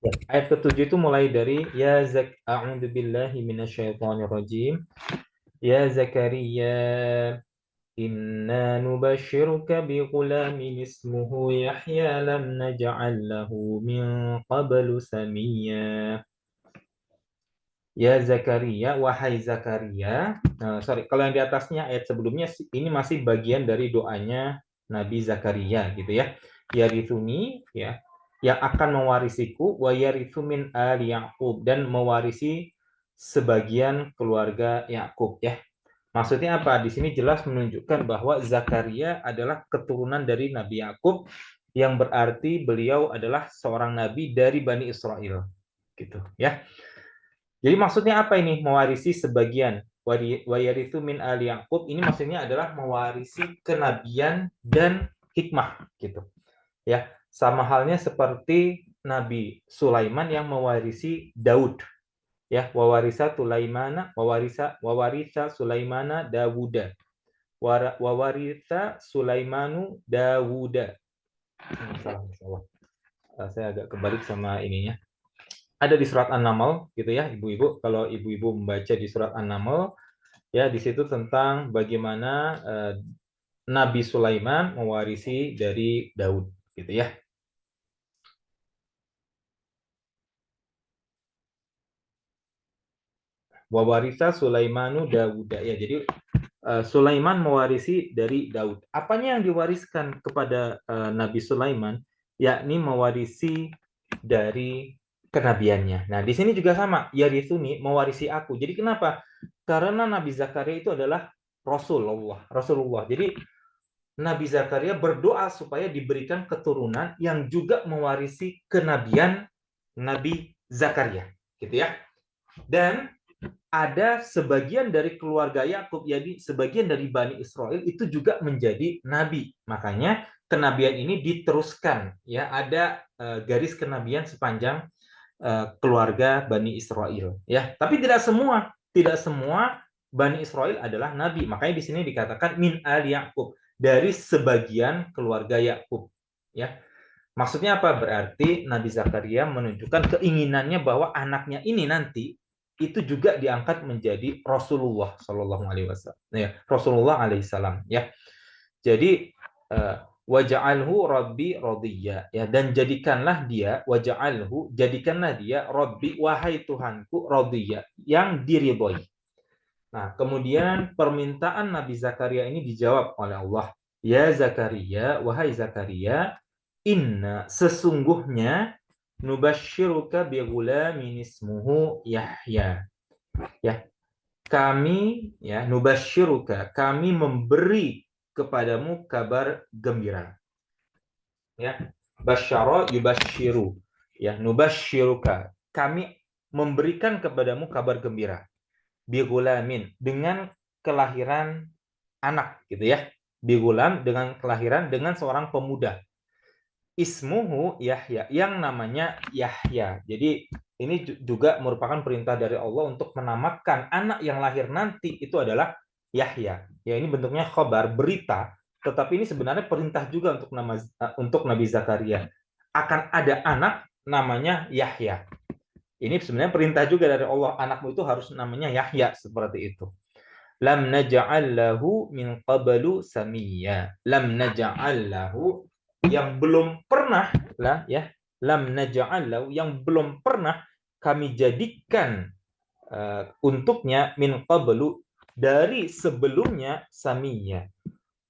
Ya, ayat ke-7 itu mulai dari ya zak a'udzu billahi minasyaitonir rajim. Ya Zakaria, inna nubashiruka bighulamin ismuhu Yahya lam naj'al lahu min qablu samiyya. Ya Zakaria, wahai Zakaria. Nah, sorry, kalau yang di atasnya ayat sebelumnya ini masih bagian dari doanya Nabi Zakaria gitu ya. Yarithuni ya, yang akan mewarisiku wa yarithu min ali Yaqub, dan mewarisi sebagian keluarga Yakub ya. Maksudnya apa? Di sini jelas menunjukkan bahwa Zakaria adalah keturunan dari Nabi Yakub, yang berarti beliau adalah seorang nabi dari Bani Israel gitu ya. Jadi maksudnya apa ini mewarisi sebagian? Wayarithu min ali Yaqub ini maksudnya adalah mewarisi kenabian dan hikmah gitu. Ya, sama halnya seperti Nabi Sulaiman yang mewarisi Daud. Ya, wawarisa Sulaimana Dawuda. Wawarisa Sulaimanu Dawuda. Salah. Saya agak kebalik sama ininya. Ada di surat An-Naml gitu ya, ibu-ibu. Kalau ibu-ibu membaca di surat An-Naml, ya di situ tentang bagaimana Nabi Sulaiman mewarisi dari Daud gitu ya. Wawarisa Sulaimanu Dawuda ya. Jadi Sulaiman mewarisi dari Daud. Apanya yang diwariskan kepada Nabi Sulaiman? Yakni mewarisi dari kenabiannya. Nah, di sini juga sama, yarithuni, mewarisi aku. Jadi kenapa? Karena Nabi Zakaria itu adalah Rasulullah. Jadi Nabi Zakaria berdoa supaya diberikan keturunan yang juga mewarisi kenabian Nabi Zakaria, gitu ya. Dan ada sebagian dari keluarga Yakub, jadi sebagian dari Bani Israel itu juga menjadi nabi. Makanya kenabian ini diteruskan, ya ada garis kenabian sepanjang keluarga Bani Israel, ya. Tapi tidak semua Bani Israel adalah nabi. Makanya di sini dikatakan min al Yakub, dari sebagian keluarga Yakub, ya. Maksudnya apa? Berarti Nabi Zakaria menunjukkan keinginannya bahwa anaknya ini nanti itu juga diangkat menjadi Rasulullah Shallallahu Alaihi Wasallam, ya, Rasulullah Alaihissalam, ya. Jadi waja'alhu Rabbi radiyya, ya, dan jadikanlah dia Rabbi, wahai Tuhanku, radiyya, yang diridhoi. Nah, kemudian permintaan Nabi Zakaria ini dijawab oleh Allah. Ya Zakaria, wahai Zakaria, inna sesungguhnya nubasyiruka bighulamin ismuhu Yahya. Ya, kami ya nubasyiruka, kami memberi kepadamu kabar gembira. Ya, basyara yubasyiru. Ya, nubasyiruka, kami memberikan kepadamu kabar gembira. Bighulamin, dengan kelahiran anak gitu ya. Bigulam, dengan kelahiran dengan seorang pemuda. Ismuhu Yahya, yang namanya Yahya. Jadi ini juga merupakan perintah dari Allah untuk menamakan anak yang lahir nanti itu adalah Yahya. Ya, ini bentuknya khabar, berita, tetapi ini sebenarnya perintah juga untuk Nabi Zakaria. Akan ada anak namanya Yahya. Ini sebenarnya perintah juga dari Allah, anakmu itu harus namanya Yahya, seperti itu. Lam naj'al lahu min qablu samiyya. Lam naj'al lahu, yang belum pernah lah ya. Lam naj'al lahu, yang belum pernah kami jadikan untuknya min qablu, dari sebelumnya, samiyya,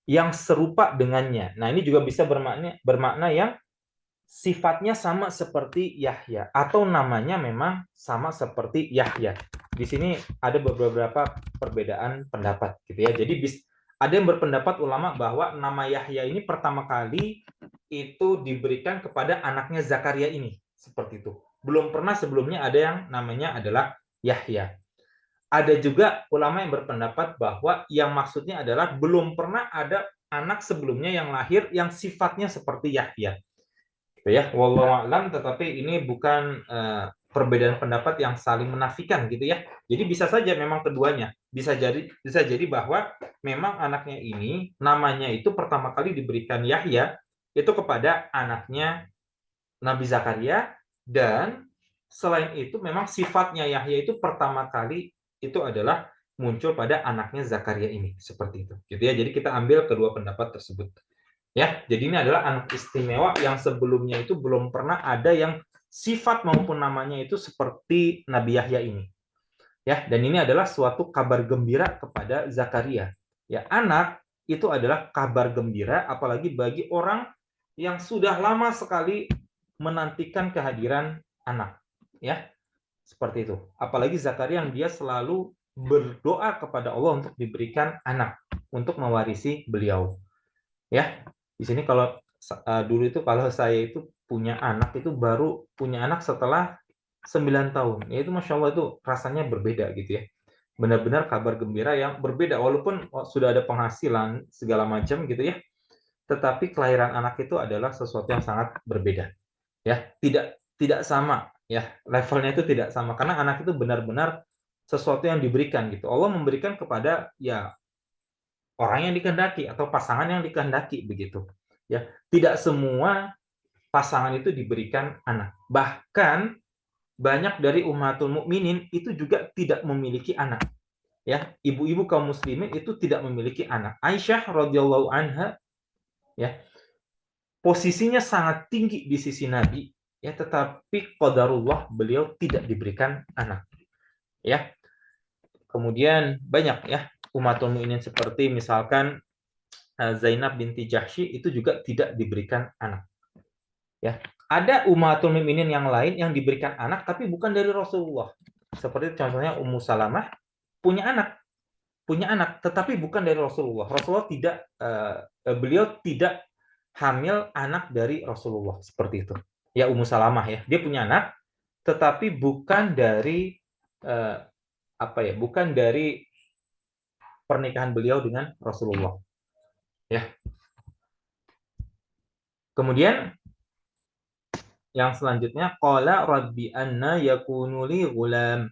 yang serupa dengannya. Nah, ini juga bisa bermakna yang sifatnya sama seperti Yahya, atau namanya memang sama seperti Yahya. Di sini ada beberapa perbedaan pendapat gitu ya. Jadi ada yang berpendapat ulama bahwa nama Yahya ini pertama kali itu diberikan kepada anaknya Zakaria ini, seperti itu. Belum pernah sebelumnya ada yang namanya adalah Yahya. Ada juga ulama yang berpendapat bahwa yang maksudnya adalah belum pernah ada anak sebelumnya yang lahir yang sifatnya seperti Yahya. Gitu ya, wallahu a'lam. Tetapi ini bukan perbedaan pendapat yang saling menafikan gitu ya. Jadi bisa saja memang keduanya, bisa jadi bahwa memang anaknya ini namanya itu pertama kali diberikan Yahya itu kepada anaknya Nabi Zakaria, Dan selain itu memang sifatnya Yahya itu pertama kali itu adalah muncul pada anaknya Zakaria ini, seperti itu. Gitu ya. Jadi kita ambil kedua pendapat tersebut. Ya, jadi ini adalah anak istimewa yang sebelumnya itu belum pernah ada yang sifat maupun namanya itu seperti Nabi Yahya ini. Ya, dan ini adalah suatu kabar gembira kepada Zakaria. Ya, anak itu adalah kabar gembira apalagi bagi orang yang sudah lama sekali menantikan kehadiran anak. Ya, seperti itu. Apalagi Zakaria yang dia selalu berdoa kepada Allah untuk diberikan anak untuk mewarisi beliau. Ya, di sini kalau dulu itu kalau saya itu punya anak itu baru punya anak setelah 9 tahun. Ya itu Masya Allah itu rasanya berbeda gitu ya. Benar-benar kabar gembira yang berbeda walaupun sudah ada penghasilan segala macam gitu ya. Tetapi kelahiran anak itu adalah sesuatu yang sangat berbeda. Ya, tidak sama ya. Levelnya itu tidak sama karena anak itu benar-benar sesuatu yang diberikan gitu. Allah memberikan kepada ya orang yang dikehendaki atau pasangan yang dikehendaki begitu. Ya, tidak semua pasangan itu diberikan anak. Bahkan banyak dari ummatul mukminin itu juga tidak memiliki anak. Ya, ibu-ibu kaum muslimin itu tidak memiliki anak. Aisyah radhiyallahu anha ya, posisinya sangat tinggi di sisi Nabi ya, tetapi qadarullah beliau tidak diberikan anak. Ya. Kemudian banyak ya ummatul mukminin seperti misalkan Zainab binti Jahsy itu juga tidak diberikan anak. Ya, ada ummatul mukminin yang lain yang diberikan anak tapi bukan dari Rasulullah. Seperti contohnya Ummu Salamah punya anak tetapi bukan dari Rasulullah. Rasulullah tidak beliau tidak hamil anak dari Rasulullah seperti itu. Ya Ummu Salamah ya, dia punya anak tetapi bukan dari bukan dari pernikahan beliau dengan Rasulullah. Ya. Kemudian yang selanjutnya qala rabbi anna yakunu li ghulam.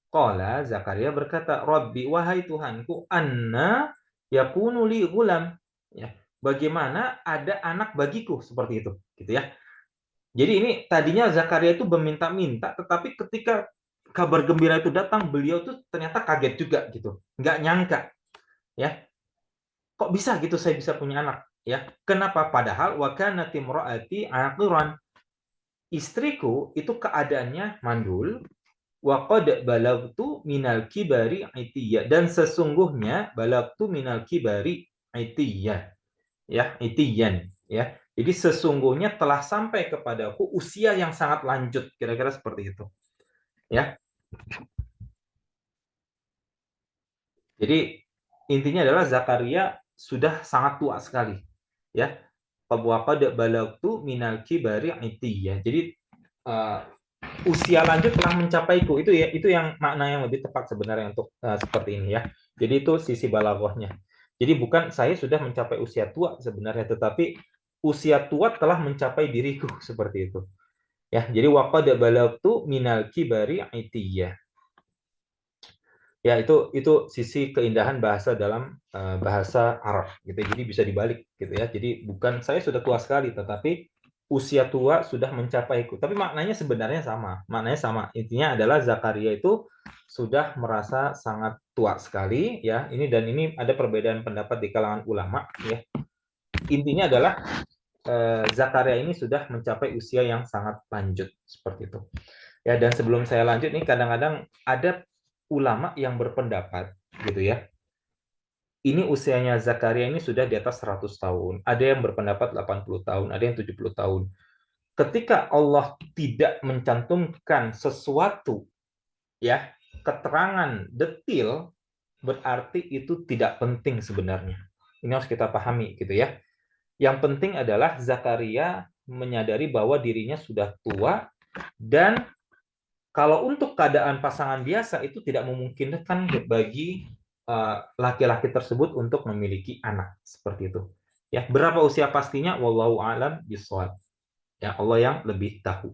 Qala Zakaria berkata, "Rabbi wahai Tuhanku, anna yakunu li ghulam." Ya, bagaimana ada anak bagiku seperti itu, gitu ya. Jadi ini tadinya Zakaria itu meminta-minta, tetapi ketika kabar gembira itu datang, beliau tuh ternyata kaget juga gitu. Nggak nyangka. Ya, kok bisa gitu saya bisa punya anak? Ya, kenapa? Padahal wa kanat imraati aqiran. Istriku itu keadaannya mandul, wa qad balagtu minal kibari itiyya, dan sesungguhnya balagtu minal kibari itiyya, ya itiyan ya. Jadi sesungguhnya telah sampai kepadaku usia yang sangat lanjut, kira-kira seperti itu ya. Jadi intinya adalah Zakaria sudah sangat tua sekali ya. Wa qad balagtu minal kibari itiyya. Jadi usia lanjut telah mencapaiku, itu yang makna yang lebih tepat sebenarnya untuk seperti ini ya. Jadi itu sisi balaghahnya. Jadi bukan saya sudah mencapai usia tua sebenarnya, tetapi usia tua telah mencapai diriku seperti itu. Ya, jadi waqad balagtu minal kibari itiyah. Ya, itu sisi keindahan bahasa dalam bahasa Arab gitu. Jadi bisa dibalik gitu ya. Jadi bukan saya sudah tua sekali, tetapi usia tua sudah mencapaiku. Tapi maknanya sebenarnya sama. Maknanya sama. Intinya adalah Zakaria itu sudah merasa sangat tua sekali ya. Ini ada perbedaan pendapat di kalangan ulama ya. Intinya adalah Zakaria ini sudah mencapai usia yang sangat lanjut seperti itu. Ya, dan sebelum saya lanjut nih kadang-kadang ada ulama yang berpendapat gitu ya. Ini usianya Zakaria ini sudah di atas 100 tahun. Ada yang berpendapat 80 tahun, ada yang 70 tahun. Ketika Allah tidak mencantumkan sesuatu ya, keterangan detail, berarti itu tidak penting sebenarnya. Ini harus kita pahami gitu ya. Yang penting adalah Zakaria menyadari bahwa dirinya sudah tua dan kalau untuk keadaan pasangan biasa itu tidak memungkinkan bagi laki-laki tersebut untuk memiliki anak seperti itu. Ya, berapa usia pastinya? Wallahu a'lam bishawab. Ya, Allah yang lebih tahu.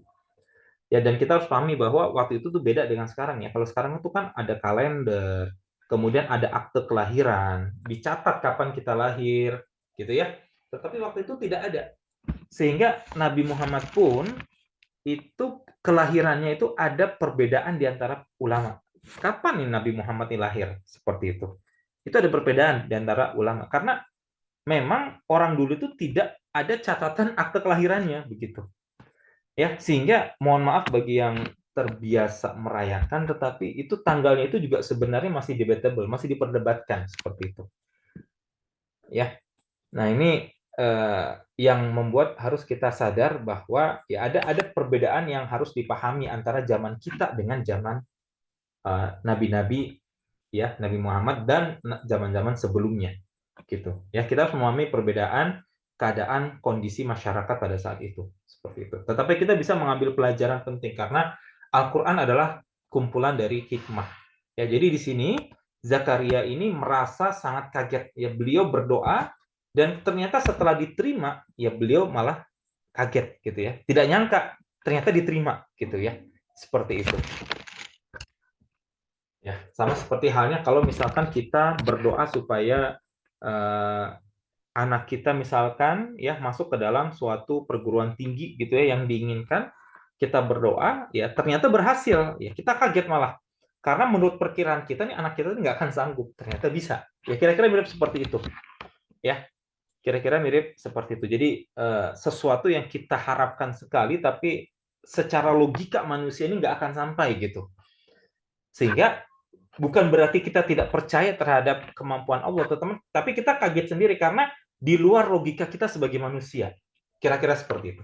Ya, dan kita harus pahami bahwa waktu itu tuh beda dengan sekarang ya. Kalau sekarang itu kan ada kalender, kemudian ada akte kelahiran, dicatat kapan kita lahir, gitu ya. Tetapi waktu itu tidak ada. Sehingga Nabi Muhammad pun itu kelahirannya itu ada perbedaan di antara ulama. Kapan nih Nabi Muhammad ini lahir? Seperti itu. Itu ada perbedaan di antara ulama. Karena memang orang dulu itu tidak ada catatan akte kelahirannya begitu. Ya, sehingga mohon maaf bagi yang terbiasa merayakan, tetapi itu tanggalnya itu juga sebenarnya masih debatable, masih diperdebatkan seperti itu. Ya, nah ini yang membuat harus kita sadar bahwa ya ada perbedaan yang harus dipahami antara zaman kita dengan zaman nabi-nabi ya Nabi Muhammad dan zaman-zaman sebelumnya gitu ya kita harus memahami perbedaan keadaan kondisi masyarakat pada saat itu seperti itu tetapi kita bisa mengambil pelajaran penting karena Al-Quran adalah kumpulan dari hikmah ya jadi di sini Zakaria ini merasa sangat kaget ya beliau berdoa dan ternyata setelah diterima ya beliau malah kaget gitu ya tidak nyangka ternyata diterima gitu ya seperti itu. Ya, sama seperti halnya kalau misalkan kita berdoa supaya anak kita misalkan ya masuk ke dalam suatu perguruan tinggi gitu ya yang diinginkan, kita berdoa ya ternyata berhasil, ya kita kaget malah. Karena menurut perkiraan kita nih anak kita nggak akan sanggup, ternyata bisa. Ya kira-kira mirip seperti itu. Ya, kira-kira mirip seperti itu. Jadi sesuatu yang kita harapkan sekali tapi secara logika manusia ini nggak akan sampai gitu. Sehingga bukan berarti kita tidak percaya terhadap kemampuan Allah, teman-teman, tapi kita kaget sendiri karena di luar logika kita sebagai manusia. Kira-kira seperti itu.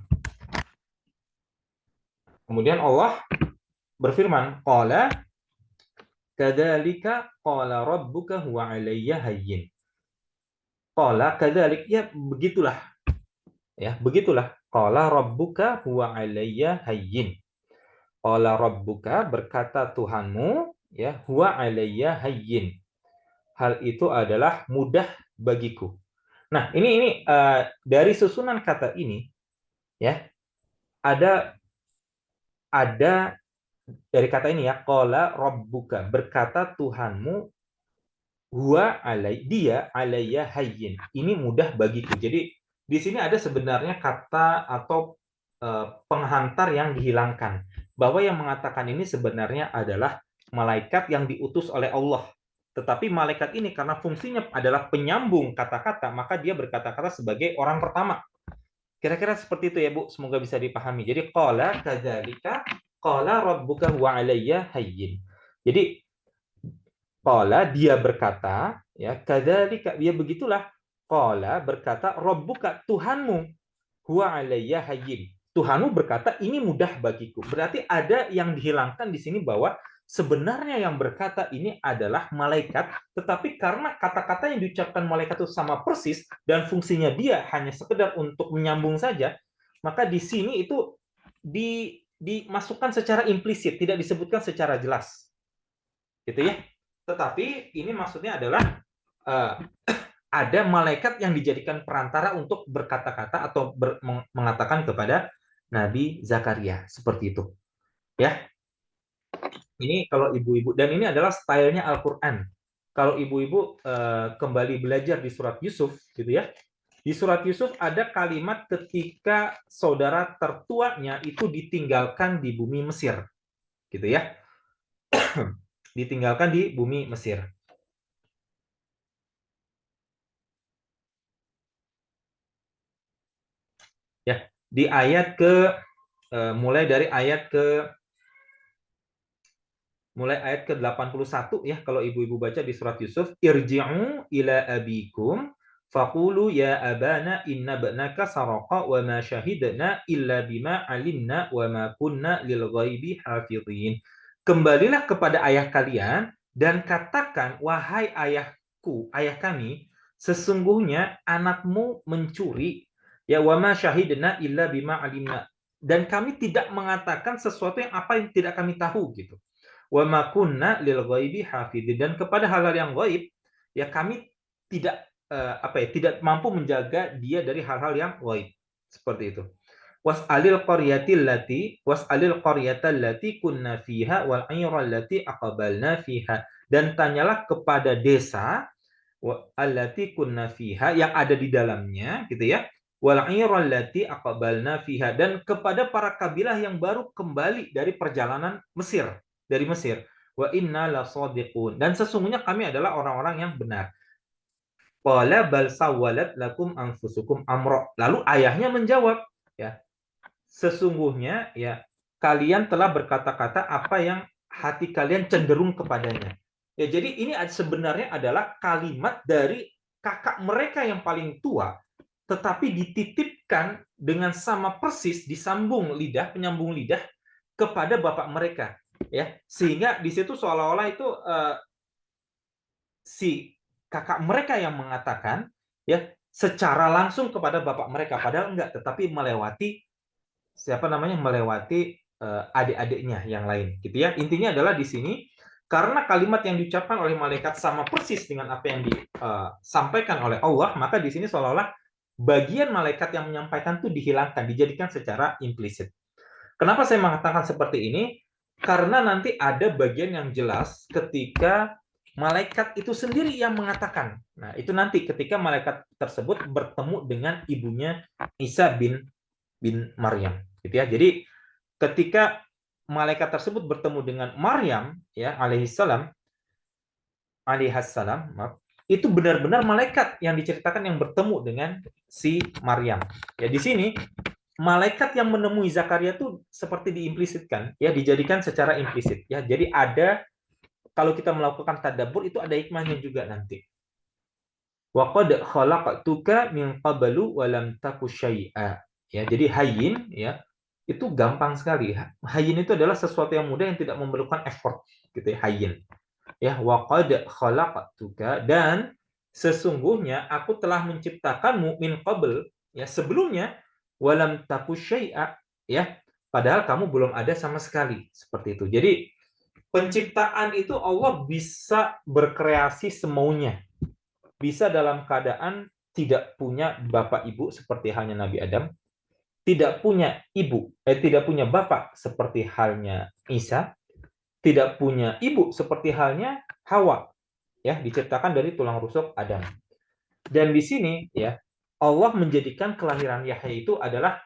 Kemudian Allah berfirman, qala kadzalika qala rabbuka huwa 'alayya hayyin. Qala kadzalik ya begitulah. Ya, begitulah. Qala rabbuka huwa 'alayya hayyin. Qala rabbuka berkata Tuhanmu ya huwa 'alayya hayyin. Hal itu adalah mudah bagiku. Nah, ini dari susunan kata ini ya, ada dari kata ini ya, qala rabbuka, berkata Tuhanmu huwa dia alayya hayyin. Ini mudah bagiku. Jadi di sini ada sebenarnya kata atau penghantar yang dihilangkan. Bahwa yang mengatakan ini sebenarnya adalah malaikat yang diutus oleh Allah. Tetapi malaikat ini karena fungsinya adalah penyambung kata-kata, maka dia berkata-kata sebagai orang pertama. Kira-kira seperti itu ya Bu, semoga bisa dipahami. Jadi qala kadzalika qala rabbuka wa 'alayya hayyin. Jadi qala dia berkata, ya kadzalika dia begitulah. Qala berkata rabbuka Tuhanmu huwa 'alayya hayyin. Tuhanmu berkata ini mudah bagiku. Berarti ada yang dihilangkan di sini bahwa sebenarnya yang berkata ini adalah malaikat, tetapi karena kata-kata yang diucapkan malaikat itu sama persis dan fungsinya dia hanya sekedar untuk menyambung saja, maka di sini itu dimasukkan secara implisit, tidak disebutkan secara jelas. Gitu ya. Tetapi ini maksudnya adalah ada malaikat yang dijadikan perantara untuk berkata-kata atau mengatakan kepada Nabi Zakaria seperti itu. Ya. Ini kalau ibu-ibu dan ini adalah stylenya Al-Qur'an. Kalau ibu-ibu kembali belajar di surat Yusuf gitu ya. Di surat Yusuf ada kalimat ketika saudara tertuanya itu ditinggalkan di bumi Mesir. Gitu ya. Ditinggalkan di bumi Mesir. Ya, di ayat mulai dari ayat ke-81 ya kalau ibu-ibu baca di surat Yusuf irji'u ila abikum faqulu ya abana inna ibnaka saraqa wa ma syahidna illa bima alimna wa ma kunna lil ghaibi hafizin. Kembalilah kepada ayah kalian dan katakan wahai ayahku ayah kami sesungguhnya anakmu mencuri ya wa ma syahidna illa bima alimna dan kami tidak mengatakan sesuatu yang apa yang tidak kami tahu gitu. Wa ma kunna lil ghaibi hafidin dan kepada hal-hal yang gaib ya kami tidak tidak mampu menjaga dia dari hal-hal yang gaib seperti itu. Was'alil qaryatal lati kunna fiha wal 'ayra allati aqbalna fiha dan tanyalah kepada desa allati kunna fiha yang ada di dalamnya gitu ya wal 'iral lati aqbalna fiha, dan kepada para kabilah yang baru kembali dari perjalanan Mesir, dari Mesir. Wa inna lasadiqun, dan sesungguhnya kami adalah orang-orang yang benar. Qala bal sawwalat lakum anfusukum amra. Lalu ayahnya menjawab, ya, sesungguhnya ya kalian telah berkata-kata apa yang hati kalian cenderung kepadanya. Ya, jadi ini sebenarnya adalah kalimat dari kakak mereka yang paling tua, tetapi dititipkan dengan sama persis, disambung lidah, penyambung lidah kepada bapak mereka, ya, sehingga di situ seolah-olah itu si kakak mereka yang mengatakan, ya, secara langsung kepada bapak mereka, padahal enggak, tetapi melewati siapa namanya, melewati adik-adiknya yang lain, gitu ya. Intinya adalah di sini karena kalimat yang diucapkan oleh malaikat sama persis dengan apa yang disampaikan oleh Allah, maka di sini seolah-olah bagian malaikat yang menyampaikan itu dihilangkan, dijadikan secara implisit. Kenapa saya mengatakan seperti ini? Karena nanti ada bagian yang jelas ketika malaikat itu sendiri yang mengatakan. Nah, itu nanti ketika malaikat tersebut bertemu dengan ibunya Isa bin Maryam, gitu ya. Jadi ketika malaikat tersebut bertemu dengan Maryam, ya, alaihissalam, itu benar-benar malaikat yang diceritakan yang bertemu dengan si Maryam. Ya, di sini malaikat yang menemui Zakaria itu seperti diimplisitkan, ya, dijadikan secara implisit, ya. Jadi ada, kalau kita melakukan tadabbur itu ada hikmahnya juga nanti. Wa qad khalaqtuka min qablu wa lam taku syai'a. Ya, jadi hayyin, ya, itu gampang sekali. Hayyin itu adalah sesuatu yang mudah yang tidak memerlukan effort, gitu ya, hayyin. Ya, wa qad khalaqtuka, dan sesungguhnya aku telah menciptakanmu min qabl, ya, sebelumnya, walam taku syai'a, ya, padahal kamu belum ada sama sekali, seperti itu. Jadi penciptaan itu Allah bisa berkreasi semaunya, bisa dalam keadaan tidak punya bapak ibu seperti halnya Nabi Adam, tidak punya tidak punya bapak seperti halnya Isa, tidak punya ibu seperti halnya Hawa, ya, diciptakan dari tulang rusuk Adam. Dan di sini, ya, Allah menjadikan kelahiran Yahya itu adalah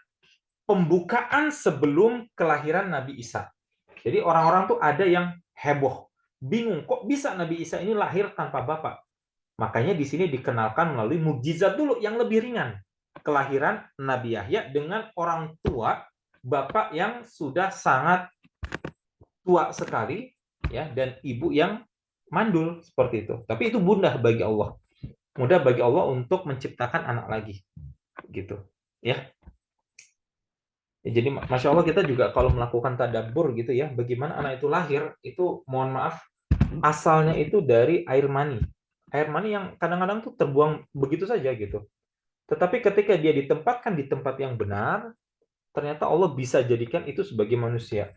pembukaan sebelum kelahiran Nabi Isa. Jadi orang-orang tuh ada yang heboh, bingung, kok bisa Nabi Isa ini lahir tanpa bapak. Makanya di sini dikenalkan melalui mukjizat dulu yang lebih ringan. Kelahiran Nabi Yahya dengan orang tua, bapak yang sudah sangat tua sekali, ya, dan ibu yang mandul, seperti itu. Tapi itu mudah bagi Allah. Mudah bagi Allah untuk menciptakan anak lagi. Gitu. Ya. Jadi Masya Allah kita juga kalau melakukan tadabbur gitu ya, bagaimana anak itu lahir, itu mohon maaf, asalnya itu dari air mani. Air mani yang kadang-kadang tuh terbuang begitu saja gitu. Tetapi ketika dia ditempatkan di tempat yang benar, ternyata Allah bisa jadikan itu sebagai manusia.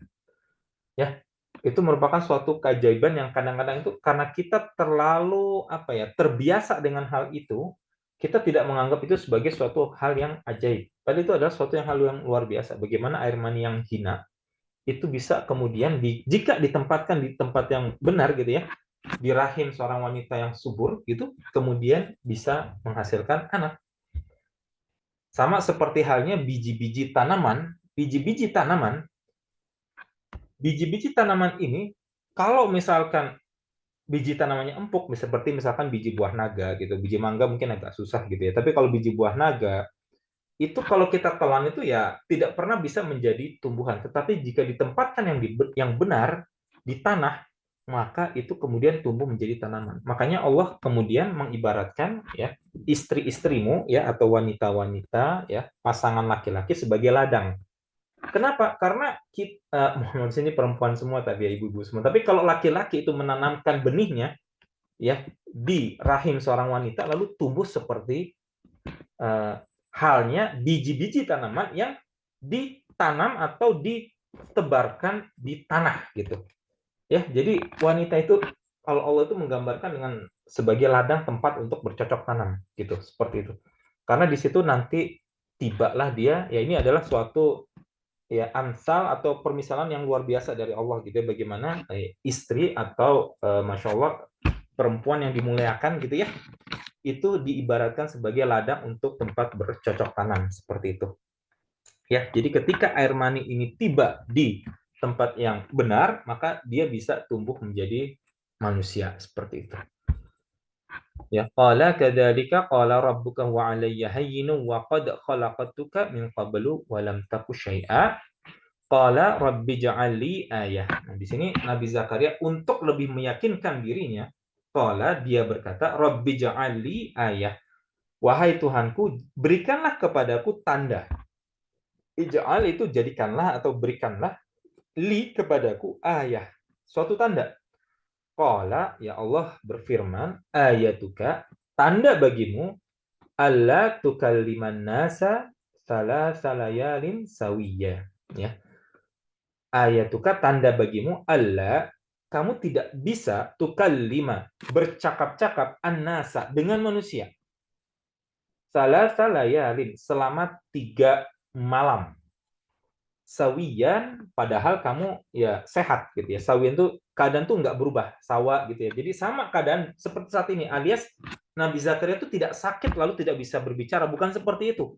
Ya, itu merupakan suatu keajaiban yang kadang-kadang itu karena kita terlalu terbiasa dengan hal itu, kita tidak menganggap itu sebagai suatu hal yang ajaib. Padahal itu adalah suatu hal yang luar biasa. Bagaimana air mani yang hina itu bisa kemudian jika ditempatkan di tempat yang benar gitu ya, di rahim seorang wanita yang subur gitu, kemudian bisa menghasilkan anak. Sama seperti halnya biji-biji tanaman, biji-biji tanaman ini kalau misalkan biji tanamannya empuk, seperti misalkan biji buah naga gitu, biji mangga mungkin agak susah gitu ya. Tapi kalau biji buah naga itu kalau kita telan itu ya tidak pernah bisa menjadi tumbuhan. Tetapi jika ditempatkan yang benar di tanah, maka itu kemudian tumbuh menjadi tanaman. Makanya Allah kemudian mengibaratkan ya istri-istrimu ya atau wanita-wanita ya pasangan laki-laki sebagai ladang. Kenapa? Karena kita di sini perempuan semua tapi ya ibu-ibu semua. Tapi kalau laki-laki itu menanamkan benihnya ya di rahim seorang wanita lalu tumbuh seperti halnya biji-biji tanaman yang ditanam atau ditebarkan di tanah gitu. Ya, jadi wanita itu kalau Allah itu menggambarkan dengan sebagai ladang tempat untuk bercocok tanam gitu, seperti itu. Karena di situ nanti tibalah dia, ya ini adalah suatu ya amsal atau permisalan yang luar biasa dari Allah gitu ya, bagaimana istri atau Masya Allah perempuan yang dimuliakan gitu ya, itu diibaratkan sebagai ladang untuk tempat bercocok tanam seperti itu. Ya, jadi ketika air mani ini tiba di tempat yang benar, maka dia bisa tumbuh menjadi manusia seperti itu. Ya, qala kadzalika qala rabbuka wa 'alayya hayyinun wa qad khalaqtuka min qablu wa lam taku syai'a. Qala rabbi ja'al li ayah. Nah, di sini Nabi Zakaria untuk lebih meyakinkan dirinya, qala dia berkata, rabbi ja'al li ayah. Wahai Tuhanku, berikanlah kepadaku tanda. Ij'al itu jadikanlah atau berikanlah li kepadaku ayah, suatu tanda. Qala, ya Allah berfirman, ayatuka, tanda bagimu, alla tukalliman nasa salasa layalin sawiyya. Ya. Ayatuka, tanda bagimu, alla, kamu tidak bisa tukallima, bercakap-cakap an-nasa, dengan manusia. Salasa layalin, selama 3 malam. Sawiyan, padahal kamu ya sehat gitu ya. Sawiyan tuh keadaan tuh nggak berubah, sawa gitu ya. Jadi sama keadaan seperti saat ini, alias Nabi Zakaria itu tidak sakit lalu tidak bisa berbicara, bukan seperti itu.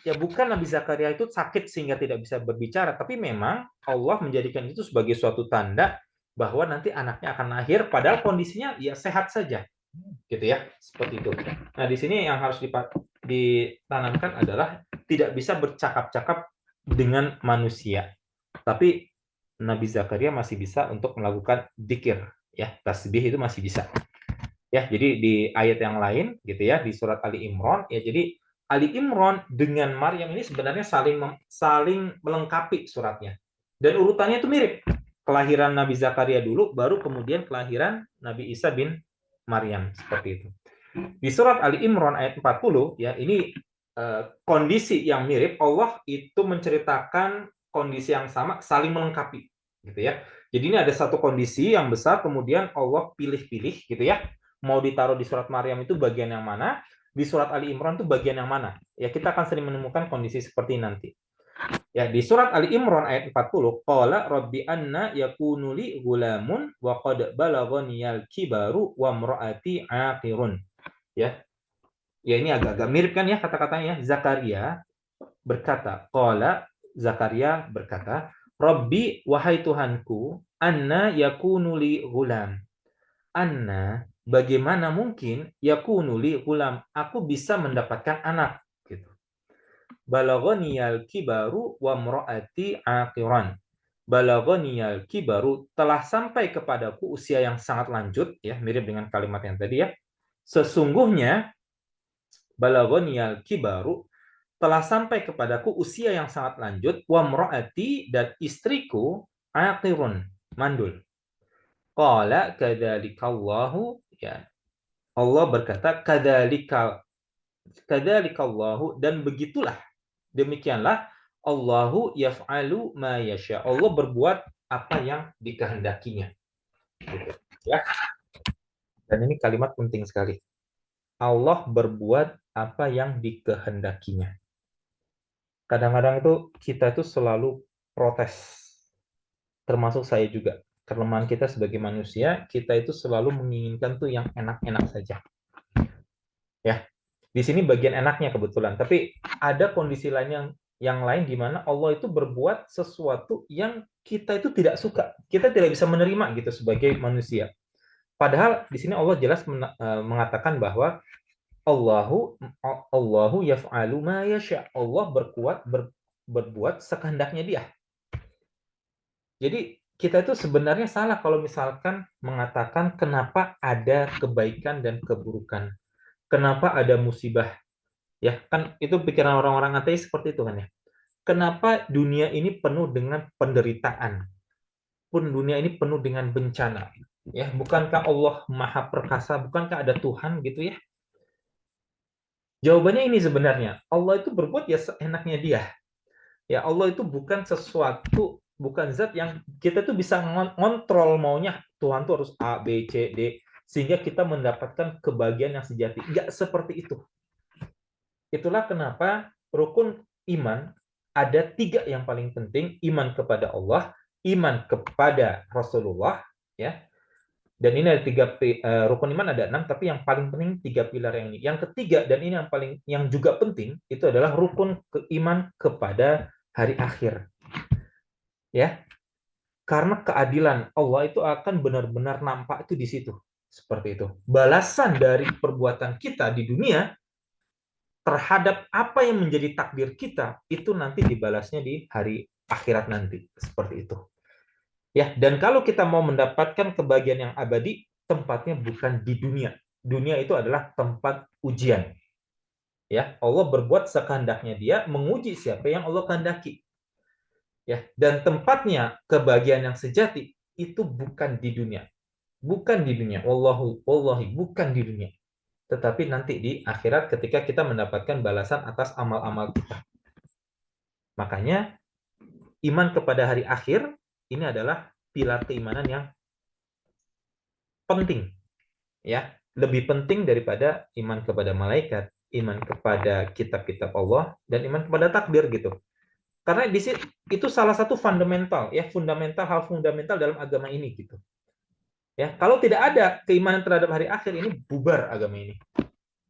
Ya bukan Nabi Zakaria itu sakit sehingga tidak bisa berbicara, tapi memang Allah menjadikan itu sebagai suatu tanda bahwa nanti anaknya akan lahir padahal kondisinya ya sehat saja. Gitu ya, seperti itu. Nah, di sini yang harus ditanamkan adalah tidak bisa bercakap-cakap dengan manusia. Tapi Nabi Zakaria masih bisa untuk melakukan dzikir, ya, tasbih itu masih bisa. Ya, jadi di ayat yang lain gitu ya, di surat Ali Imran ya, jadi Ali Imran dengan Maryam ini sebenarnya saling melengkapi suratnya. Dan urutannya itu mirip. Kelahiran Nabi Zakaria dulu, baru kemudian kelahiran Nabi Isa bin Maryam, seperti itu. Di surat Ali Imran ayat 40 ya, ini kondisi yang mirip. Allah itu menceritakan kondisi yang sama, saling melengkapi gitu ya. Jadi ini ada satu kondisi yang besar, kemudian Allah pilih-pilih gitu ya, mau ditaruh di surat Maryam itu bagian yang mana, di surat Ali Imran itu bagian yang mana. Ya, kita akan sering menemukan kondisi seperti nanti. Ya, di surat Ali Imran ayat 40, qala rabbi anna yakunu li gulamun wa qad balaghaniyal kibaru wa imraati aqirun. Ya. Ya, ini agak-agak mirip kan ya kata-katanya. Zakaria berkata, qala, Zakaria berkata, Rabbi, wahai Tuhanku, anna yakunu li gulam. Anna, bagaimana mungkin yakunu li gulam, aku bisa mendapatkan anak gitu. Balaghaniyal kibaru wa imraati aqiran. Balaghaniyal kibaru, telah sampai kepadaku usia yang sangat lanjut ya, mirip dengan kalimat yang tadi ya. Sesungguhnya balaghaniyal kibaru, telah sampai kepadaku usia yang sangat lanjut, wa imraati, dan istriku aqirun, mandul. Qala kadzalikallahu, ya. Allah berkata kadzalikallahu, dan begitulah, demikianlah Allahu yaf'alu ma yasha. Allah berbuat apa yang dikehendakinya. Gitu, ya. Dan ini kalimat penting sekali. Allah berbuat apa yang dikehendakinya. Kadang-kadang itu kita itu selalu protes, termasuk saya juga. Kelemahan kita sebagai manusia, kita itu selalu menginginkan tuh yang enak-enak saja. Ya, di sini bagian enaknya kebetulan. Tapi ada kondisi lain yang lain di mana Allah itu berbuat sesuatu yang kita itu tidak suka. Kita tidak bisa menerima gitu sebagai manusia. Padahal di sini Allah jelas mengatakan bahwa Allahu yaf'alu ma yasha. Allah berbuat sekehendaknya dia. Jadi kita itu sebenarnya salah kalau misalkan mengatakan kenapa ada kebaikan dan keburukan. Kenapa ada musibah? Ya, kan itu pikiran orang-orang ateis seperti itu kan ya. Kenapa dunia ini penuh dengan penderitaan? Pun dunia ini penuh dengan bencana. Ya, bukankah Allah Maha Perkasa? Bukankah ada Tuhan gitu ya? Jawabannya ini sebenarnya, Allah itu berbuat ya seenaknya dia. Ya, Allah itu bukan sesuatu, bukan zat yang kita tuh bisa ngontrol maunya Tuhan tuh harus A, B, C, D, sehingga kita mendapatkan kebahagiaan yang sejati. Enggak seperti itu. Itulah kenapa rukun iman ada 3 yang paling penting: iman kepada Allah, iman kepada Rasulullah, ya, Dan ini ada rukun iman ada 6, tapi yang paling penting 3 pilar yang ini. Yang ketiga, dan ini yang juga penting, itu adalah rukun iman kepada hari akhir. Ya, karena keadilan Allah itu akan benar-benar nampak itu di situ. Seperti itu. Balasan dari perbuatan kita di dunia terhadap apa yang menjadi takdir kita, itu nanti dibalasnya di hari akhirat nanti. Seperti itu. Ya, dan kalau kita mau mendapatkan kebahagiaan yang abadi, tempatnya bukan di dunia. Dunia itu adalah tempat ujian. Ya, Allah berbuat sekehendaknya Dia menguji siapa yang Allah kehendaki. Ya, dan tempatnya kebahagiaan yang sejati itu bukan di dunia. Bukan di dunia. Wallahi bukan di dunia. Tetapi nanti di akhirat ketika kita mendapatkan balasan atas amal-amal kita. Makanya iman kepada hari akhir ini adalah pilar keimanan yang penting, ya, lebih penting daripada iman kepada malaikat, iman kepada kitab-kitab Allah, dan iman kepada takdir gitu. Karena di situ itu salah satu fundamental, ya, hal fundamental dalam agama ini gitu. Ya, kalau tidak ada keimanan terhadap hari akhir ini bubar agama ini.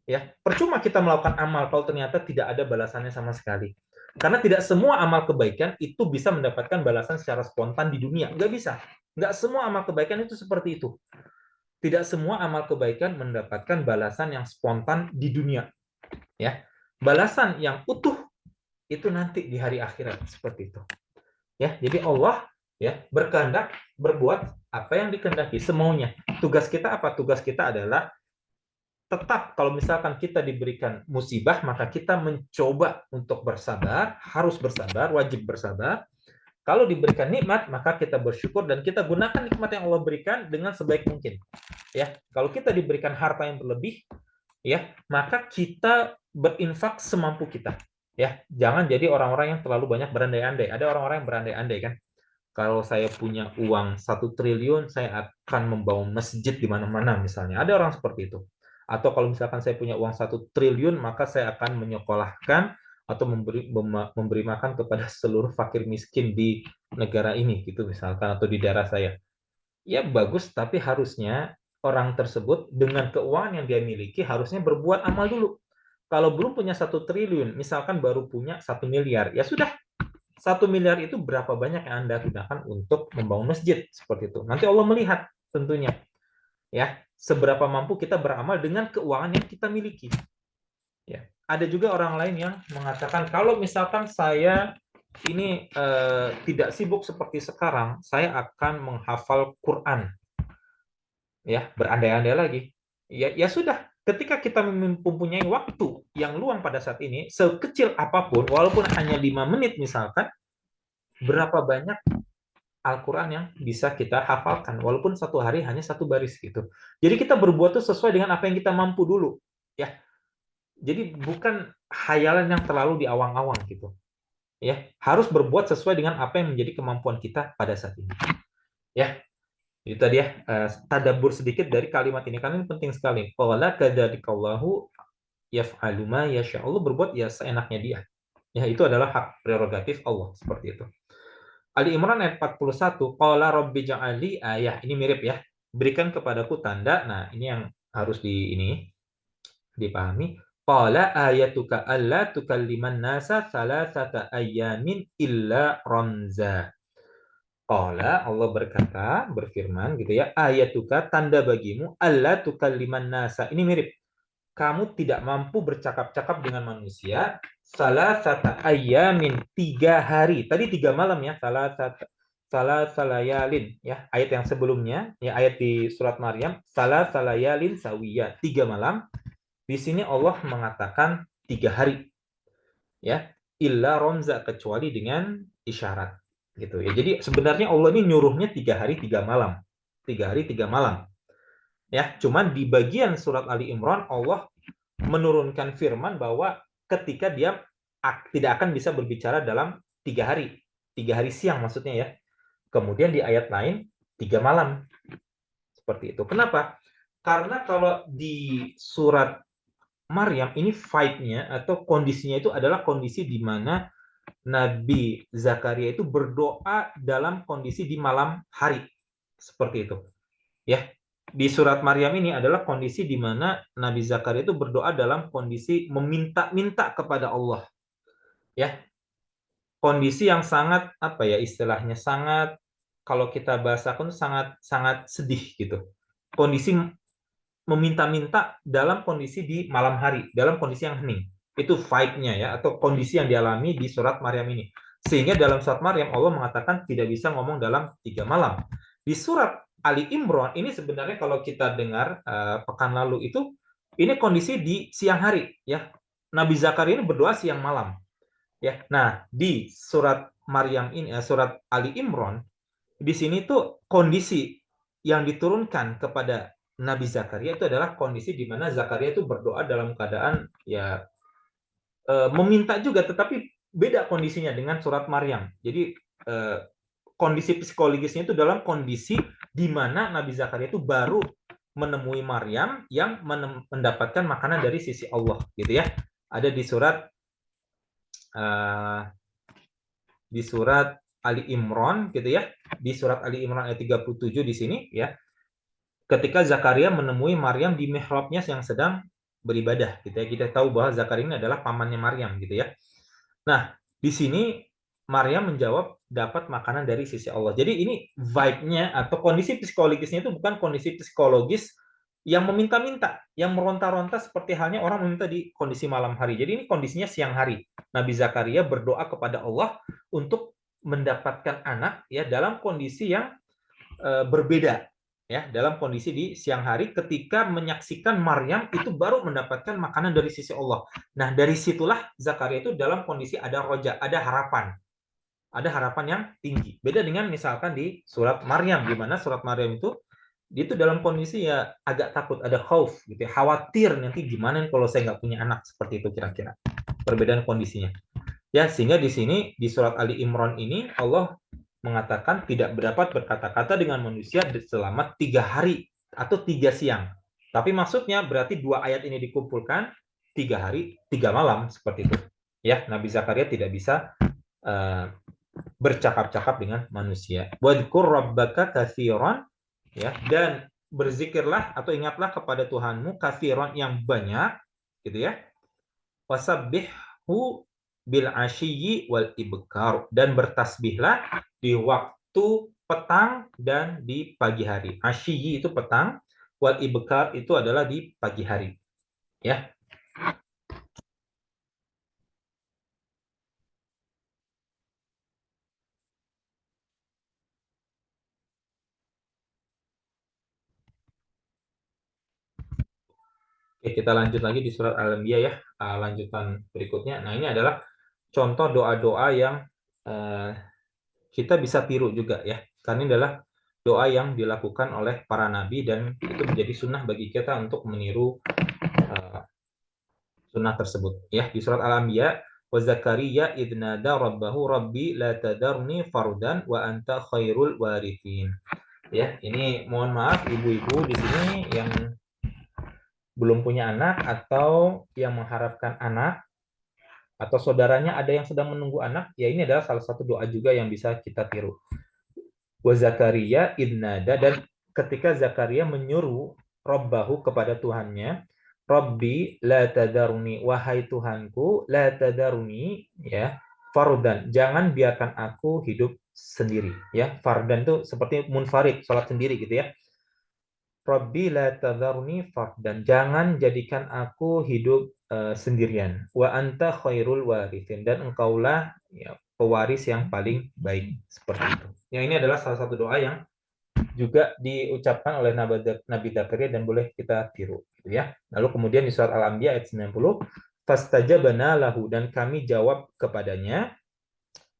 Ya, percuma kita melakukan amal kalau ternyata tidak ada balasannya sama sekali. Karena tidak semua amal kebaikan itu bisa mendapatkan balasan secara spontan di dunia, nggak bisa. Nggak semua amal kebaikan itu seperti itu. Tidak semua amal kebaikan mendapatkan balasan yang spontan di dunia. Ya, balasan yang utuh itu nanti di hari akhirat seperti itu. Ya, jadi Allah ya berkehendak berbuat apa yang dikehendaki semaunya. Tugas kita apa? Tugas kita adalah tetap kalau misalkan kita diberikan musibah maka kita mencoba untuk bersabar, harus bersabar, wajib bersabar. Kalau diberikan nikmat, maka kita bersyukur dan kita gunakan nikmat yang Allah berikan dengan sebaik mungkin. Ya, kalau kita diberikan harta yang berlebih, ya, maka kita berinfak semampu kita. Ya, jangan jadi orang-orang yang terlalu banyak berandai-andai. Ada orang-orang yang berandai-andai kan. Kalau saya punya uang 1 triliun, saya akan membangun masjid di mana-mana misalnya. Ada orang seperti itu. Atau kalau misalkan saya punya uang 1 triliun, maka saya akan menyekolahkan atau memberi makan kepada seluruh fakir miskin di negara ini gitu misalkan atau di daerah saya. Ya bagus, tapi harusnya orang tersebut dengan keuangan yang dia miliki harusnya berbuat amal dulu. Kalau belum punya 1 triliun, misalkan baru punya 1 miliar, ya sudah 1 miliar itu berapa banyak yang Anda gunakan untuk membangun masjid seperti itu. Nanti Allah melihat tentunya ya seberapa mampu kita beramal dengan keuangan yang kita miliki. Ya. Ada juga orang lain yang mengatakan kalau misalkan saya ini tidak sibuk seperti sekarang, saya akan menghafal Quran. Ya, berandai-andai lagi. Ya sudah, ketika kita mempunyai waktu yang luang pada saat ini, sekecil apapun, walaupun hanya 5 menit misalkan, berapa banyak Al-Quran yang bisa kita hafalkan, walaupun satu hari hanya 1 baris gitu. Jadi kita berbuat itu sesuai dengan apa yang kita mampu dulu. Ya, jadi bukan khayalan yang terlalu diawang-awang gitu. Ya, harus berbuat sesuai dengan apa yang menjadi kemampuan kita pada saat ini. Ya, itu tadi ya, tadabbur sedikit dari kalimat ini karena ini penting sekali. Qala kadzalikallahu yaf'alu ma yasha. Allah berbuat ya seenaknya Dia. Ya, itu adalah hak prerogatif Allah seperti itu. Ali Imran ayat 41, qala rabbi ja'ali ayah. Ini mirip ya. Berikan kepadaku tanda. Nah, ini yang harus dipahami. Qala ayatuka alla tukalliman nasa salasata ayyamin illa ramza. Qala Allah berfirman gitu ya, ayatuka tanda bagimu alla tukalliman nasa. Ini mirip. Kamu tidak mampu bercakap-cakap dengan manusia salasata ayyamin 3 hari. Tadi 3 malam ya, salayalin ya. Ayat yang sebelumnya ya, ayat di surat Maryam salayalin sawiya, 3 malam. Di sini Allah mengatakan 3 hari, ya, illa romza, kecuali dengan isyarat, gitu ya. Jadi sebenarnya Allah ini nyuruhnya 3 hari 3 malam, 3 hari 3 malam, ya. Cuman di bagian surat Ali Imran Allah menurunkan firman bahwa ketika Dia tidak akan bisa berbicara dalam 3 hari, 3 hari siang maksudnya ya. Kemudian di ayat lain 3 malam, seperti itu. Kenapa? Karena kalau di surat Maryam ini vibe-nya atau kondisinya itu adalah kondisi di mana Nabi Zakaria itu berdoa dalam kondisi di malam hari. Seperti itu. Ya. di surat Maryam ini adalah kondisi di mana Nabi Zakaria itu berdoa dalam kondisi meminta-minta kepada Allah. Ya, kondisi yang sangat apa ya istilahnya sangat kalau kita bahasakan sangat sangat sedih gitu. Kondisi meminta-minta dalam kondisi di malam hari, dalam kondisi yang hening. Itu vibe-nya ya atau kondisi yang dialami di surat Maryam ini. Sehingga dalam surat Maryam Allah mengatakan tidak bisa ngomong dalam 3 malam. Di surat Ali Imran ini sebenarnya kalau kita dengar pekan lalu itu ini kondisi di siang hari ya. Nabi Zakaria ini berdoa siang malam ya. Nah, di surat Maryam ini surat Ali Imran di sini tuh kondisi yang diturunkan kepada Nabi Zakaria itu adalah kondisi di mana Zakaria itu berdoa dalam keadaan ya meminta juga tetapi beda kondisinya dengan surat Maryam. Jadi kondisi psikologisnya itu dalam kondisi di mana Nabi Zakaria itu baru menemui Maryam yang mendapatkan makanan dari sisi Allah gitu ya. Ada di surat Ali Imran gitu ya. Di surat Ali Imran ayat 37 di sini ya. Ketika Zakaria menemui Maryam di mihrabnya yang sedang beribadah gitu ya. Kita tahu bahwa Zakaria ini adalah pamannya Maryam gitu ya. Nah, di sini Maryam menjawab dapat makanan dari sisi Allah. Jadi ini vibe-nya atau kondisi psikologisnya itu bukan kondisi psikologis yang meminta-minta, yang meronta-ronta seperti halnya orang meminta di kondisi malam hari. Jadi ini kondisinya siang hari. Nabi Zakaria berdoa kepada Allah untuk mendapatkan anak ya dalam kondisi yang berbeda ya dalam kondisi di siang hari ketika menyaksikan Maryam itu baru mendapatkan makanan dari sisi Allah. Nah, dari situlah Zakaria itu dalam kondisi ada roja, ada harapan. Ada harapan yang tinggi. Beda dengan misalkan di surat Maryam di mana surat Maryam itu dia itu dalam kondisi ya agak takut, ada khauf gitu ya, khawatir nanti gimana kalau saya nggak punya anak seperti itu kira-kira. Perbedaan kondisinya. Ya, sehingga di sini di surat Ali Imran ini Allah mengatakan tidak dapat berkata-kata dengan manusia selama 3 hari atau 3 siang. Tapi maksudnya berarti 2 ayat ini dikumpulkan 3 hari, 3 malam seperti itu. Ya, Nabi Zakaria tidak bisa bercakap-cakap dengan manusia. Wadkur rabbaka katsiran ya dan berzikirlah atau ingatlah kepada Tuhanmu katsiran yang banyak gitu ya. Wasabbihhu bil asyiyi wal ibkar dan bertasbihlah di waktu petang dan di pagi hari. Asyiyi itu petang, wal ibkar itu adalah di pagi hari. Ya. Oke, kita lanjut lagi di surat Al-Anbiya ya. Lanjutan berikutnya. Nah, ini adalah contoh doa-doa yang kita bisa tiru juga ya. Karena ini adalah doa yang dilakukan oleh para nabi dan itu menjadi sunnah bagi kita untuk meniru sunnah tersebut. Ya, di surat Al-Anbiya, wa Zakaria idnada rabbahu rabbi la tadarni fardan wa anta khairul warithin. Ya, ini mohon maaf ibu-ibu di sini yang belum punya anak atau yang mengharapkan anak atau saudaranya ada yang sedang menunggu anak, ya ini adalah salah satu doa juga yang bisa kita tiru. Wa Zakaria idnada dan ketika Zakaria menyuruh Rabbahu kepada Tuhannya, Rabbi la tadaruni, wahai Tuhanku, la tadaruni ya, fardan, jangan biarkan aku hidup sendiri ya. Fardan itu seperti munfarid, salat sendiri gitu ya. Rabbi la tadaruni fardan, jangan jadikan aku hidup sendirian. Wa anta khairul warithin, dan engkaulah ya, pewaris yang paling baik seperti itu. Yang ini adalah salah satu doa yang juga diucapkan oleh Nabi Zakaria dan boleh kita tiru gitu ya. Lalu kemudian di surat Al-Anbiya ayat 90, fastajabna lahu, dan kami jawab kepadanya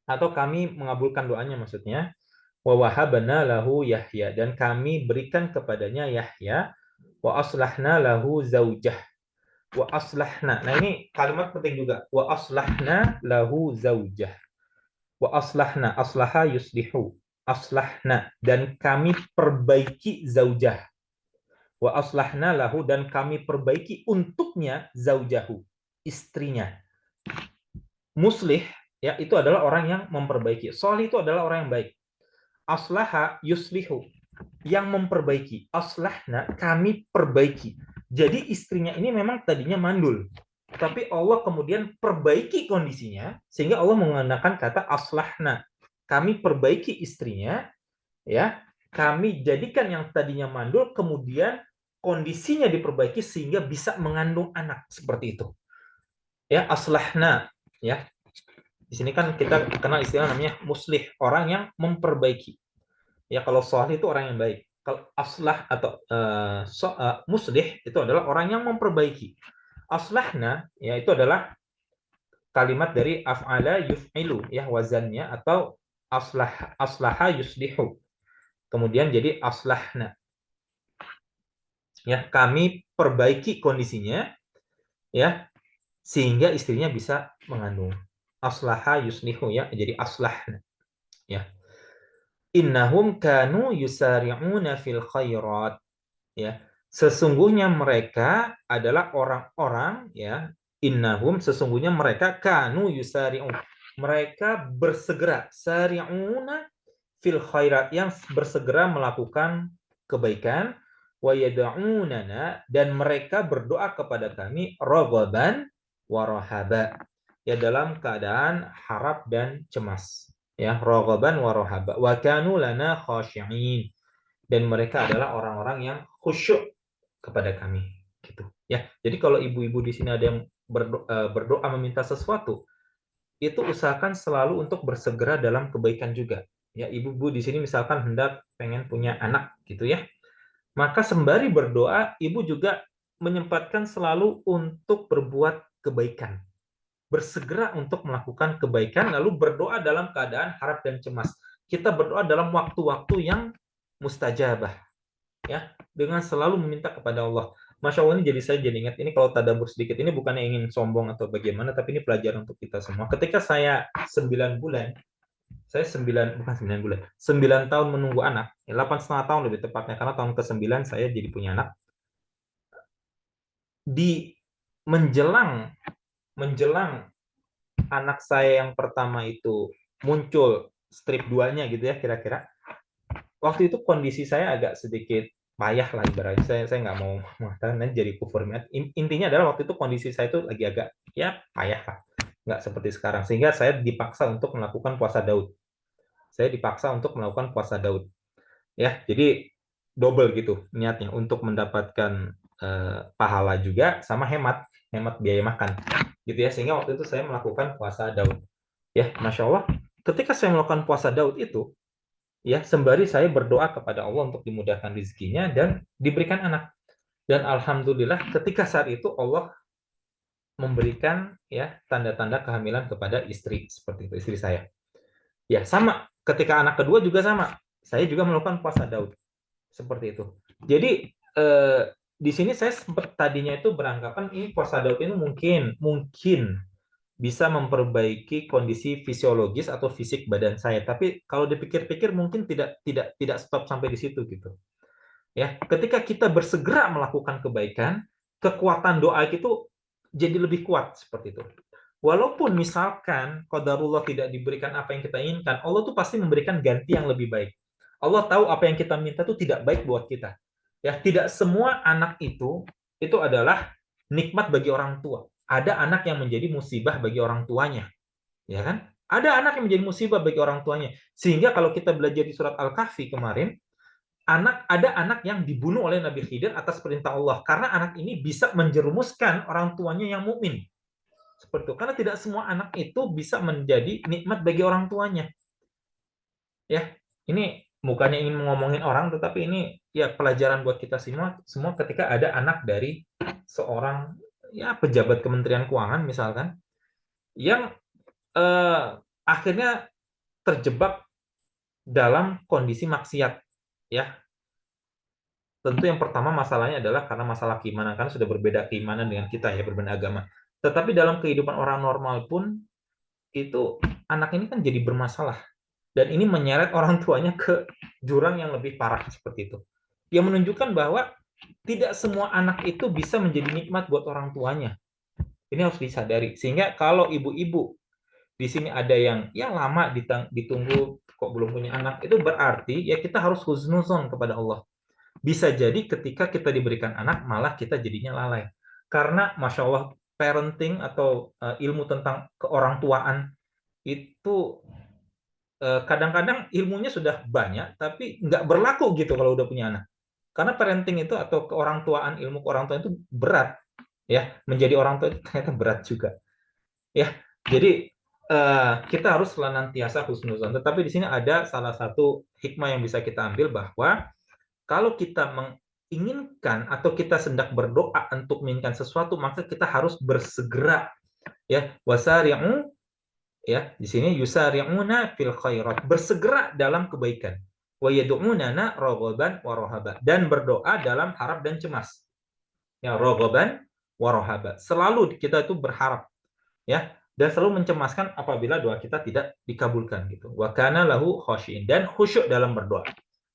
atau kami mengabulkan doanya maksudnya, wa wahabna lahu Yahya, dan kami berikan kepadanya Yahya, wa aslahna lahu zaujah, wa aslahna. Nah, ini kalimat penting juga. Wa aslahna lahu zaujah. Wa aslahna, aslaha yuslihu. Aslahna, dan kami perbaiki zaujah. Wa aslahna lahu, dan kami perbaiki untuknya zaujahu, istrinya. Muslih ya itu adalah orang yang memperbaiki. Solih itu adalah orang yang baik. Aslaha yuslihu. yang memperbaiki. Aslahna, kami perbaiki. Jadi istrinya ini memang tadinya mandul, tapi Allah kemudian perbaiki kondisinya sehingga Allah menggunakan kata aslahna. Kami perbaiki istrinya, ya. Kami jadikan yang tadinya mandul kemudian kondisinya diperbaiki sehingga bisa mengandung anak seperti itu. Ya, aslahna, ya. Di sini kan kita kenal istilah namanya muslih, orang yang memperbaiki. Ya, kalau solih itu orang yang baik. Kalau aslah atau muslih itu adalah orang yang memperbaiki. Aslahna ya itu adalah kalimat dari af'ala yuf'ilu ya wazannya, atau aslaha yuslihu. Kemudian jadi aslahna. Ya, kami perbaiki kondisinya ya sehingga istrinya bisa mengandung. Aslaha yuslihu ya jadi aslahna. Ya. Innahum kanu yusari'una fil khairat. Ya, sesungguhnya mereka adalah orang-orang ya, innahum sesungguhnya mereka kanu yusari'un, mereka bersegera, sari'una fil khairat, yang bersegera melakukan kebaikan, wa yad'unana, dan mereka berdoa kepada kami raghaban wa rahaba, ya dalam keadaan harap dan cemas, ya raghaban wa rahaba, wa kanu lana khashi'in, dan mereka adalah orang-orang yang khusyuk kepada kami gitu ya. Jadi kalau ibu-ibu di sini ada yang berdoa meminta sesuatu, itu usahakan selalu untuk bersegera dalam kebaikan juga ya. Ibu-ibu di sini misalkan hendak pengen punya anak gitu ya, maka sembari berdoa ibu juga menyempatkan selalu untuk berbuat kebaikan, bersegera untuk melakukan kebaikan, lalu berdoa dalam keadaan harap dan cemas. Kita berdoa dalam waktu-waktu yang mustajabah ya, dengan selalu meminta kepada Allah. Masya Allah, ini jadi saya jadi ingat ini, kalau tadabbur sedikit ini bukannya ingin sombong atau bagaimana, tapi ini pelajaran untuk kita semua. Ketika saya 9 bulan, saya 9 bukan 9 bulan, 9 tahun menunggu anak, 8,5 tahun lebih tepatnya, karena tahun ke-9 saya jadi punya anak. Di menjelang anak saya yang pertama itu muncul strip 2-nya gitu ya kira-kira. Waktu itu kondisi saya agak sedikit payah lah ibaratnya. Saya nggak mau mengatakan jadi kufur. Intinya adalah waktu itu kondisi saya itu lagi agak ya payah lah, nggak seperti sekarang. Sehingga saya dipaksa untuk melakukan puasa Daud. Saya dipaksa untuk melakukan puasa Daud. Ya, jadi double gitu niatnya untuk mendapatkan pahala juga sama hemat biaya makan gitu ya. Sehingga waktu itu saya melakukan puasa Daud. Ya, Masya Allah. Ketika saya melakukan puasa Daud itu, ya sembari saya berdoa kepada Allah untuk dimudahkan rezekinya dan diberikan anak, dan alhamdulillah ketika saat itu Allah memberikan ya tanda-tanda kehamilan kepada istri seperti itu, istri saya ya. Sama ketika anak kedua juga sama, saya juga melakukan puasa Daud seperti itu. Jadi di sini saya sempat tadinya itu beranggapan ini puasa Daud ini mungkin bisa memperbaiki kondisi fisiologis atau fisik badan saya. Tapi kalau dipikir-pikir mungkin tidak stop sampai di situ gitu. Ya, ketika kita bersegera melakukan kebaikan, kekuatan doa itu jadi lebih kuat seperti itu. Walaupun misalkan qadarullah tidak diberikan apa yang kita inginkan, Allah tuh pasti memberikan ganti yang lebih baik. Allah tahu apa yang kita minta itu tidak baik buat kita. Ya, tidak semua anak itu adalah nikmat bagi orang tua. Ada anak yang menjadi musibah bagi orang tuanya, ya kan? Ada anak yang menjadi musibah bagi orang tuanya. Sehingga kalau kita belajar di surat Al-Kahfi kemarin, ada anak yang dibunuh oleh Nabi Khidir atas perintah Allah karena anak ini bisa menjerumuskan orang tuanya yang mukmin. Seperti itu. Karena tidak semua anak itu bisa menjadi nikmat bagi orang tuanya. Ya, ini bukannya ingin ngomongin orang, tetapi ini ya pelajaran buat kita semua ketika ada anak dari seorang ya pejabat Kementerian Keuangan misalkan yang akhirnya terjebak dalam kondisi maksiat ya. Tentu yang pertama masalahnya adalah karena masalah keimanan, karena sudah berbeda keimanan dengan kita ya, berbeda agama. Tetapi dalam kehidupan orang normal pun itu anak ini kan jadi bermasalah, dan ini menyeret orang tuanya ke jurang yang lebih parah seperti itu. Yang menunjukkan bahwa tidak semua anak itu bisa menjadi nikmat buat orang tuanya. Ini harus disadari. Sehingga kalau ibu-ibu di sini ada yang ya lama ditunggu kok belum punya anak, itu berarti ya kita harus husnuzon kepada Allah. Bisa jadi ketika kita diberikan anak malah kita jadinya lalai. Karena Masya Allah parenting atau ilmu tentang keorangtuaan itu kadang-kadang ilmunya sudah banyak tapi nggak berlaku gitu kalau udah punya anak. Karena parenting itu atau keorangtuaan, ilmu keorangtuaan itu berat ya. Menjadi orang tua itu ternyata berat juga. Ya, jadi kita harus senantiasa husnuzon. Tetapi di sini ada salah satu hikmah yang bisa kita ambil bahwa kalau kita menginginkan atau kita hendak berdoa untuk menginginkan sesuatu, maka kita harus bersegera ya. Wasari'u ya, di sini yusari'una fil khairat, bersegera dalam kebaikan. Wa yad'unana raghaban wa rahaba, dan berdoa dalam harap dan cemas. Ya, raghaban wa rahaba. Selalu kita itu berharap ya, dan selalu mencemaskan apabila doa kita tidak dikabulkan gitu. Wa kana lahu khasyin, dan khusyuk dalam berdoa.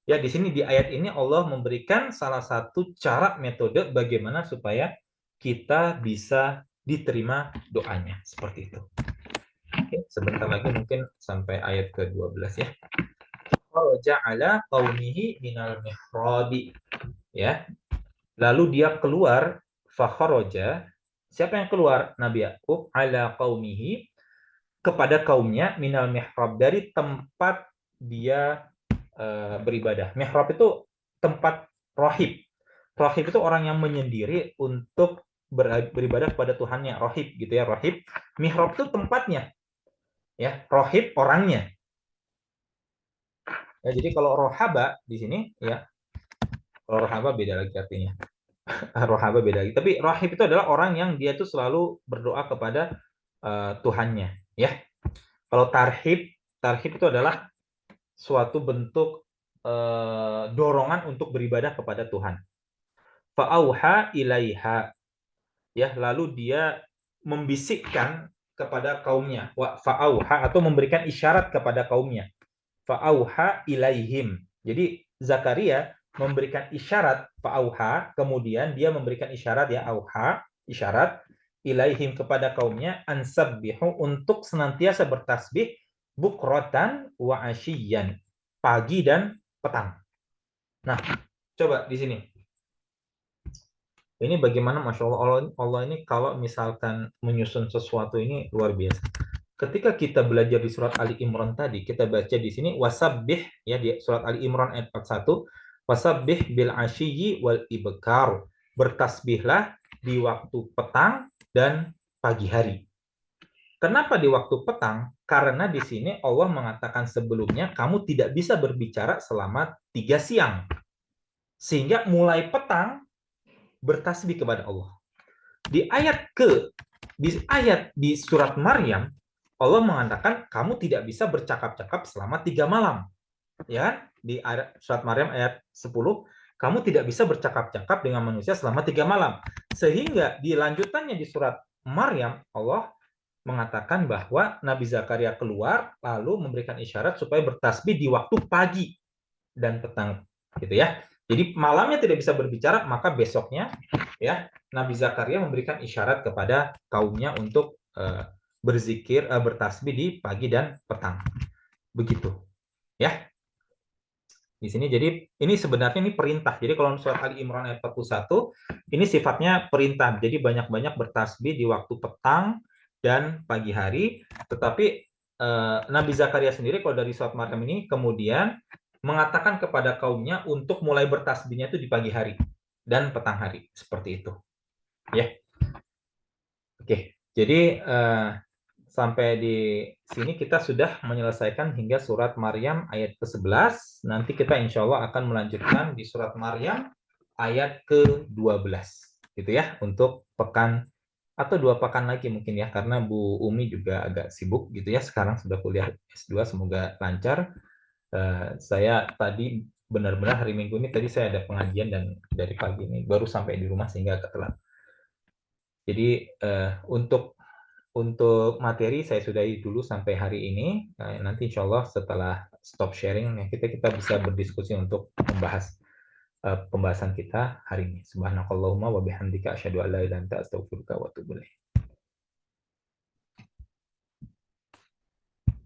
Ya, di sini di ayat ini Allah memberikan salah satu cara metode bagaimana supaya kita bisa diterima doanya seperti itu. Oke, sebentar lagi mungkin sampai ayat ke-12 ya. Kharaja ala qaumihi minal mihrabi. Ya. Lalu dia keluar, fakharaja. Siapa yang keluar? Nabi Yakub ala qaumihi, kepada kaumnya, minal mihrab, dari tempat dia beribadah. Mihrab itu tempat rohib. Rohib itu orang yang menyendiri untuk beribadah kepada Tuhannya. Rohib gitu ya, rohib. Mihrab itu tempatnya. Ya, rohib orangnya. Ya, jadi kalau rohaba di sini ya, kalau rohaba beda lagi artinya. Rohaba beda lagi. Tapi rohib itu adalah orang yang dia tuh selalu berdoa kepada Tuhannya. Ya, kalau tarhib itu adalah suatu bentuk dorongan untuk beribadah kepada Tuhan. Fa'auha ilaiha, ya, lalu dia membisikkan kepada kaumnya. Wa fa'auha, atau memberikan isyarat kepada kaumnya. Fa'auha ilaihim. Jadi Zakaria memberikan isyarat fa'auha, kemudian dia memberikan isyarat ya, auha, isyarat ilaihim kepada kaumnya, ansabbihu, untuk senantiasa bertasbih, bukrotan wa asyiyan, pagi dan petang. Nah, coba di sini. Ini bagaimana Masya Allah ini kalau misalkan menyusun sesuatu ini luar biasa. Ketika kita belajar di surat Ali Imran tadi, kita baca di sini wasabbih ya, di surat Ali Imran ayat 41, wasabbih bil asyiyi wal ibkar. Bertasbihlah di waktu petang dan pagi hari. Kenapa di waktu petang? Karena di sini Allah mengatakan sebelumnya kamu tidak bisa berbicara selama 3 siang. Sehingga mulai petang bertasbih kepada Allah. Di ayat di surat Maryam, Allah mengatakan kamu tidak bisa bercakap-cakap selama 3 malam. Ya, di surat Maryam ayat 10, kamu tidak bisa bercakap-cakap dengan manusia selama 3 malam. Sehingga di lanjutannya di surat Maryam, Allah mengatakan bahwa Nabi Zakaria keluar lalu memberikan isyarat supaya bertasbih di waktu pagi dan petang, gitu ya. Jadi malamnya tidak bisa berbicara, maka besoknya ya Nabi Zakaria memberikan isyarat kepada kaumnya untuk berzikir, bertasbih di pagi dan petang. Begitu. Ya. Di sini jadi ini sebenarnya ini perintah. Jadi kalau surat Ali Imran ayat 41 ini sifatnya perintah. Jadi banyak-banyak bertasbih di waktu petang dan pagi hari. Tetapi Nabi Zakaria sendiri kalau dari surat Maryam ini kemudian mengatakan kepada kaumnya untuk mulai bertasbihnya itu di pagi hari dan petang hari, seperti itu. Ya. Oke. Jadi sampai di sini kita sudah menyelesaikan hingga surat Maryam ayat ke-11. Nanti kita insya Allah akan melanjutkan di surat Maryam ayat ke-12. Gitu ya, untuk pekan atau 2 pekan lagi mungkin ya, karena Bu Umi juga agak sibuk gitu ya, sekarang sudah kuliah S2, semoga lancar. Saya tadi benar-benar hari Minggu ini tadi saya ada pengajian dan dari pagi ini baru sampai di rumah sehingga agak telat. Jadi untuk materi saya sudahi dulu sampai hari ini. Nanti insya Allah setelah stop sharing kita bisa berdiskusi untuk membahas pembahasan kita hari ini. Subhanakallahumma wa bihamdika asyhadu an la ilaha illa anta astaghfiruka wa atubu ilaik.